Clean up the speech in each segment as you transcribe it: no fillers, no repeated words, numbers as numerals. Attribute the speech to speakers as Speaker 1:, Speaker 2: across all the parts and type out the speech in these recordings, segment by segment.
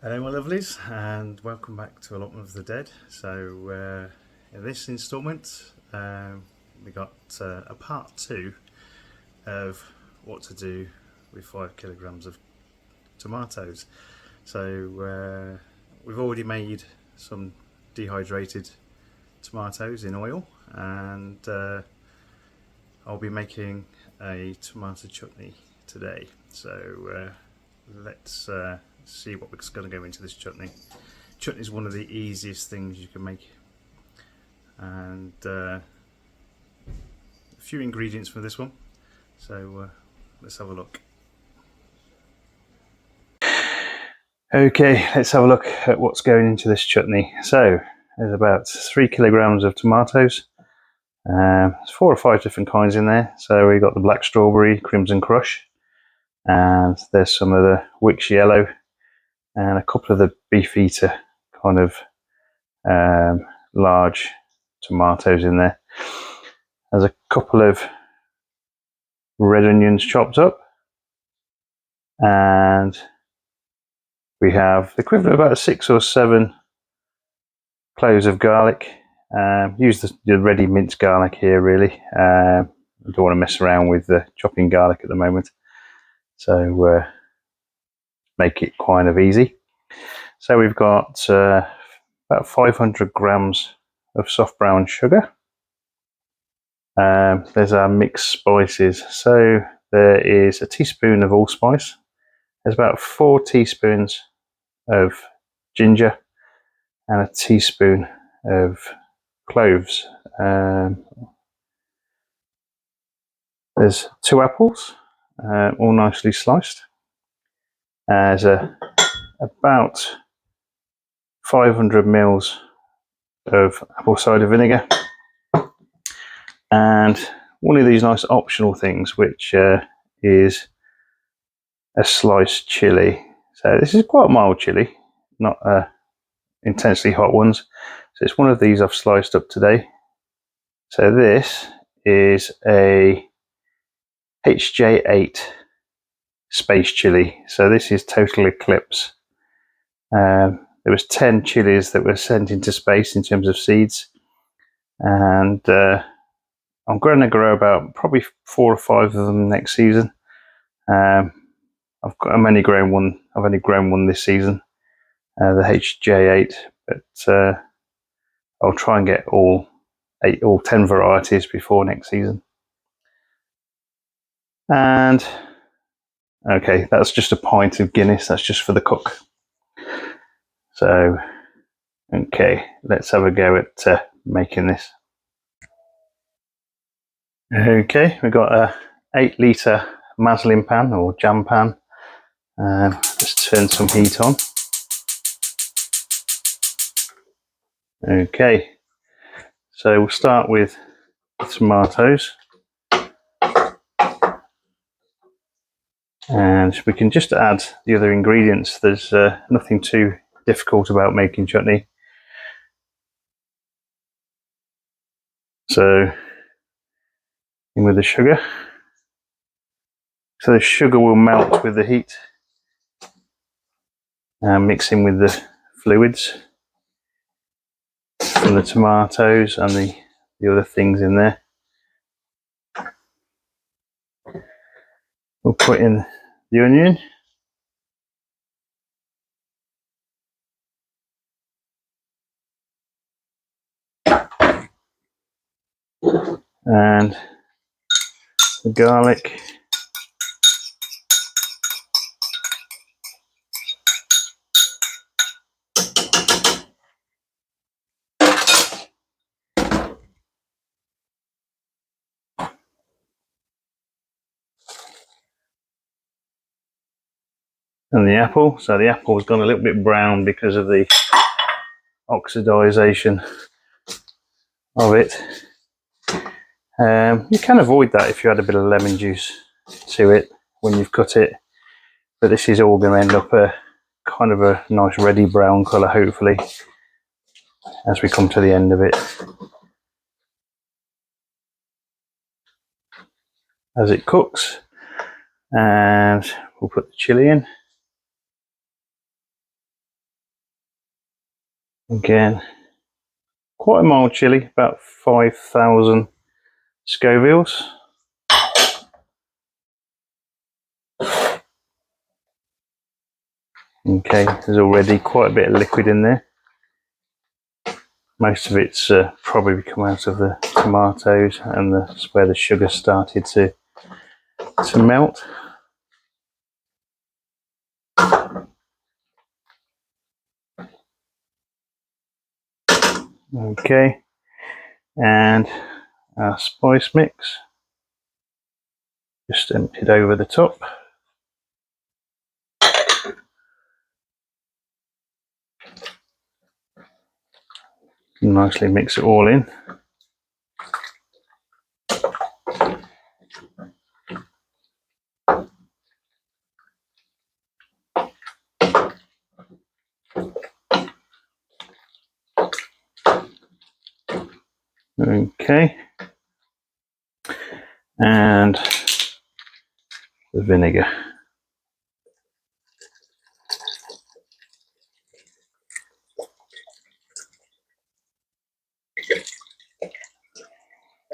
Speaker 1: Hello my lovelies, and welcome back to Allotment of the Dead. So in this instalment we got a part 2 of what to do with 5 kilograms of tomatoes. So we've already made some dehydrated tomatoes in oil, and I'll be making a tomato chutney today. So let's see what's going to go into this chutney. Chutney is one of the easiest things you can make, and a few ingredients for this one. So let's have a look. Okay, let's have a look at what's going into this chutney. So there's about 3 kilograms of tomatoes. There's 4 or 5 different kinds in there. So we've got the black strawberry, crimson crush, and there's some of the Wicks yellow, and a couple of the beefeater kind of large tomatoes in there. There's a couple of red onions chopped up, and we have the equivalent of about 6 or 7 cloves of garlic. Use the ready minced garlic here, really. I don't want to mess around with the chopping garlic at the moment, so make it kind of easy. So we've got about 500 grams of soft brown sugar. There's our mixed spices. So there is a teaspoon of allspice. There's about 4 teaspoons of ginger and a teaspoon of cloves. There's 2 apples, all nicely sliced. There's about 500 mils of apple cider vinegar, and one of these nice optional things, which is a sliced chilli. So this is quite a mild chilli, not intensely hot ones. So it's one of these I've sliced up today. So this is a HJ8 space chilli. So this is Total Eclipse. There was 10 chilies that were sent into space in terms of seeds, and I'm going to grow about probably 4 or 5 of them next season. I've only grown one this season, the HJ8, but I'll try and get all 10 varieties before next season. And okay, that's just a pint of Guinness. That's just for the cook. So okay, let's have a go at making this. Okay, we've got a 8-litre muslin pan or jam pan. Just turn some heat on. Okay, so we'll start with the tomatoes, and we can just add the other ingredients. There's nothing too difficult about making chutney. So in with the sugar. So the sugar will melt with the heat, and mix in with the fluids from the tomatoes and the other things in there. We'll put in the onion, and the garlic, and the apple. So the apple's gone a little bit brown because of the oxidization of it. You can avoid that if you add a bit of lemon juice to it when you've cut it, but this is all going to end up a kind of a nice reddy brown colour, hopefully, as we come to the end of it. As it cooks, and we'll put the chilli in. Again, quite a mild chili, about 5,000 Scovilles. Okay, there's already quite a bit of liquid in there. Most of it's probably come out of the tomatoes, and that's where the sugar started to melt. Okay, and our spice mix just emptied over the top. Nicely mix it all in. Okay, and the vinegar.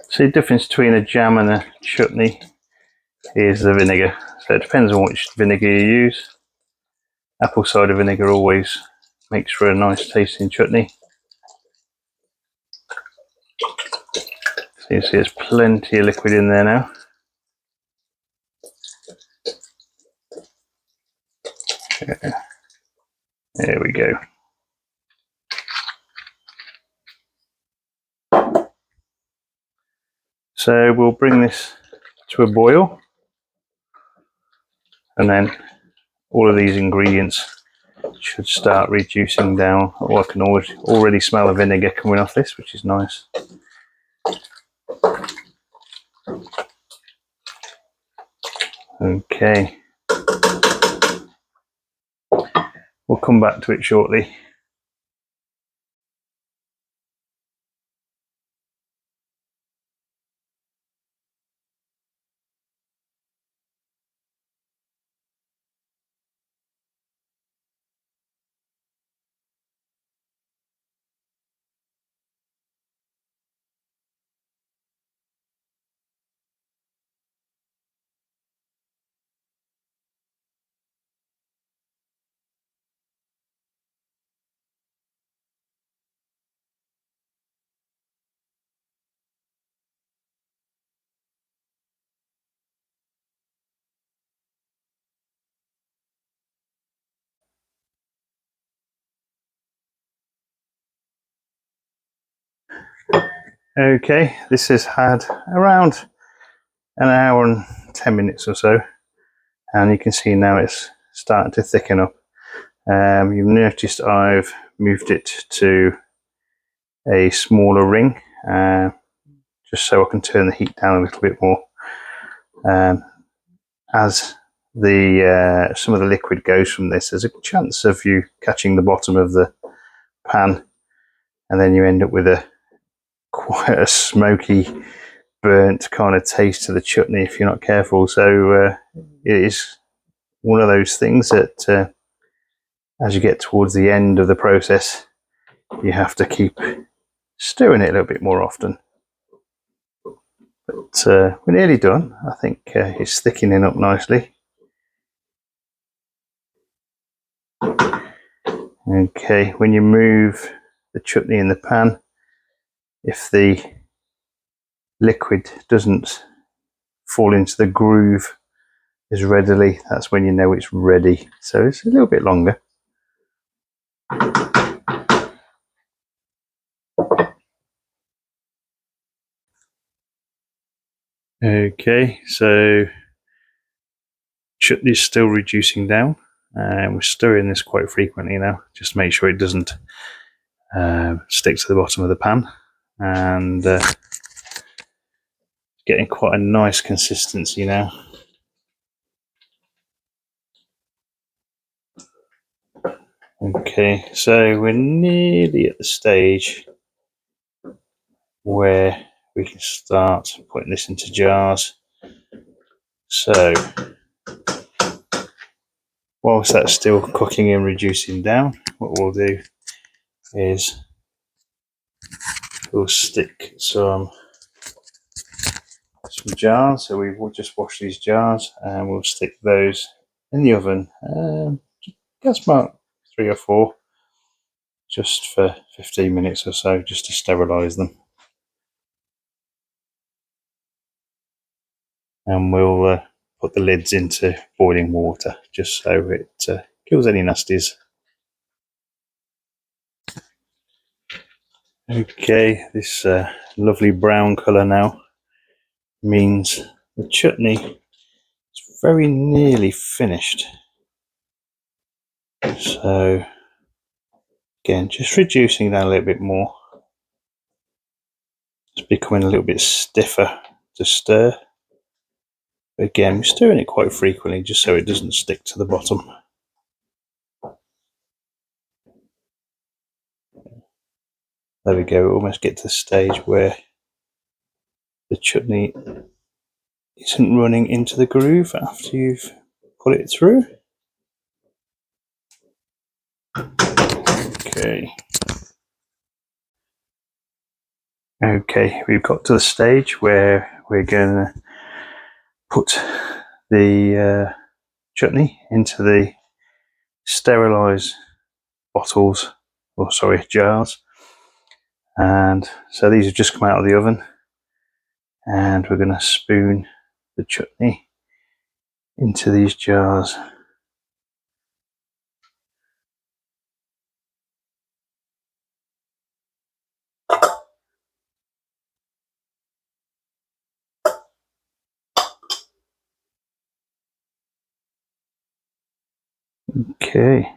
Speaker 1: So the difference between a jam and a chutney is the vinegar. So it depends on which vinegar you use. Apple cider vinegar always makes for a nice tasting chutney. So you see there's plenty of liquid in there now. There we go. So we'll bring this to a boil, and then all of these ingredients should start reducing down. Oh, I can already smell the vinegar coming off this, which is nice. Okay, we'll come back to it shortly. Okay, this has had around an hour and 10 minutes or so, and you can see now it's starting to thicken up. You've noticed I've moved it to a smaller ring, just so I can turn the heat down a little bit more. As the some of the liquid goes from this, there's a chance of you catching the bottom of the pan, and then you end up with quite a smoky, burnt kind of taste to the chutney if you're not careful. So it is one of those things that as you get towards the end of the process, you have to keep stirring it a little bit more often. But we're nearly done. I think it's thickening up nicely. Okay, when you move the chutney in the pan, if the liquid doesn't fall into the groove as readily, that's when you know it's ready. So it's a little bit longer. Okay, so chutney's still reducing down, and we're stirring this quite frequently now, just to make sure it doesn't stick to the bottom of the pan, and getting quite a nice consistency now. Okay, so we're nearly at the stage where we can start putting this into jars. So whilst that's still cooking and reducing down, what we'll do is we'll stick some jars. So we will just wash these jars and we'll stick those in the oven. Guess about 3 or 4, just for 15 minutes or so, just to sterilise them. And we'll put the lids into boiling water just so it kills any nasties. Okay, this lovely brown colour now means the chutney is very nearly finished. So again, just reducing that a little bit more. It's becoming a little bit stiffer to stir. Again, we're stirring it quite frequently just so it doesn't stick to the bottom. There we go, we almost get to the stage where the chutney isn't running into the groove after you've put it through. Okay, we've got to the stage where we're going to put the chutney into the sterilised bottles, or sorry, jars. And so these have just come out of the oven, and we're going to spoon the chutney into these jars. Okay.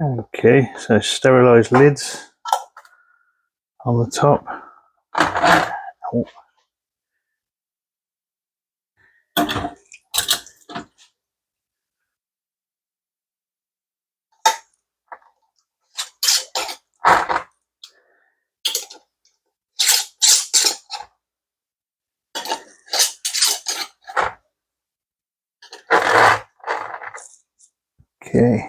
Speaker 1: Okay, so sterilised lids on the top. Oh. Okay.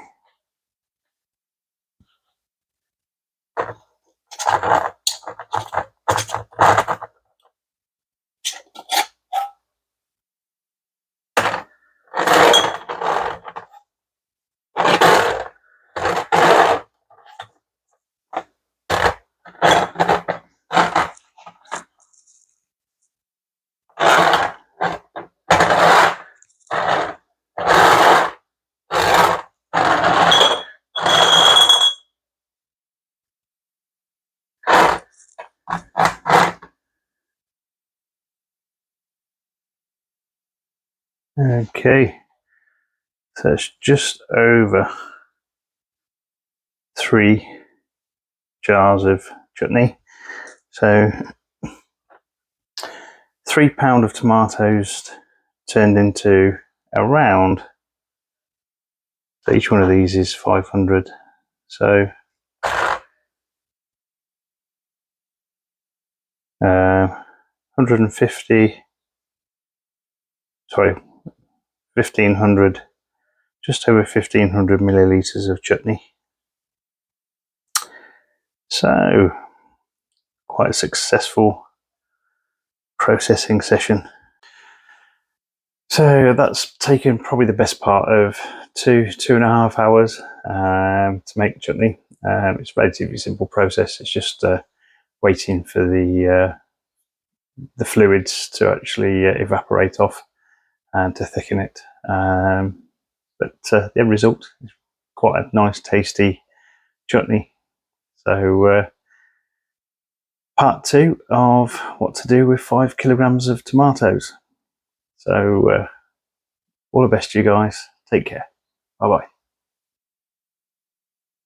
Speaker 1: Okay, so it's just over 3 jars of chutney. So £3 of tomatoes turned into around, so each one of these is 500. So 150, sorry, 1500, just over 1500 millilitres of chutney. So quite a successful processing session. So that's taken probably the best part of 2.5 hours to make chutney. It's a relatively simple process. It's just waiting for the fluids to actually evaporate off and to thicken it. But the end result is quite a nice, tasty chutney. So part 2 of what to do with 5 kilograms of tomatoes. So all the best to you guys. Take care. Bye bye.